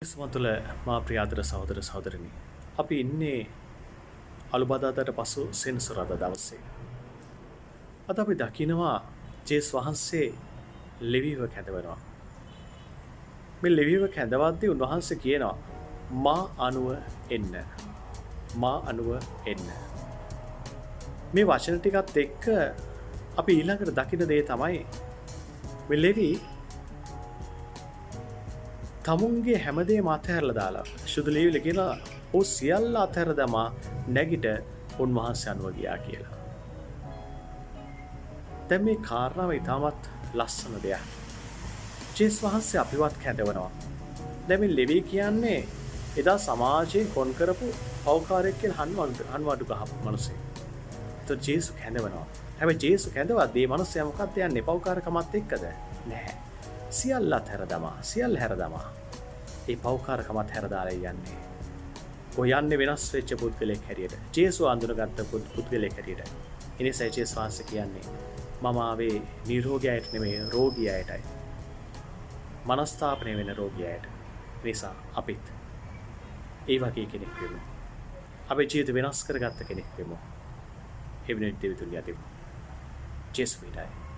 සුමතුල මා ප්‍රියාදර සහෝදර සහෝදරනි අපි ඉන්නේ අලුබදාදට පසු සෙනසුරාදා දවසේ. අද අපි දකිනවා ජේස් වහන්සේ ලෙවිව කැඳවනවා. මේ ලෙවිව කැඳවද්දී උන්වහන්සේ කියනවා මා අනුව එන්න. මා අනුව එන්න. මේ වචන ටිකත් එක්ක අපි ඊළඟට දකින දේ තමයි මේ ලෙවි තමුන්ගේ හැමදේම අතහැරලා දාලා සුදු ලේවිල කියලා ඔහු සියල්ල අතහැර දමා නැගිට උන්වහන්සේ අනුව ගියා කියලා. දැන් මේ කාරණාව ඉතාමත් ලස්සන දෙයක්. ජේස් වහන්සේ අපිවත් කැඳවනවා. දැන් මේ ලෙවි කියන්නේ එදා සමාජයේ කොන් කරපු පෞකාරයෙක් කියලා හන්වඩු ගහපු මිනිසෙක්. ඒත් ජේසු කැඳවනවා. හැබැයි ජේසු කැඳවද්දී මේ මිනිස්සයා මොකක්ද යන්නේ පෞකාරකමත් එක්කද? නැහැ. සියල්ල අතහැර දමා සියල්ල හැර දමා ඒ පෞකාරකමත් හැර දාලා යන්නේ. කොහොයන්නේ වෙනස් වෙච්ච පුද්ගලෙක් හැටියට. ජේසු අඳුනගත්ත පුද්ගලෙක් හැටියට. එනිසා ජේසුස් වහන්සේ කියන්නේ මම ආවේ නිරෝගියයට නෙමෙයි රෝගියයටයි. මනස්ථාපනය වෙන රෝගියයට. නිසා අපිත් ඒ වගේ කෙනෙක් වෙමු. අපේ ජීවිත වෙනස් කරගත්ත කෙනෙක් වෙමු. එවිට දෙවිතුන් යතිමු. ජේසු විඩයි.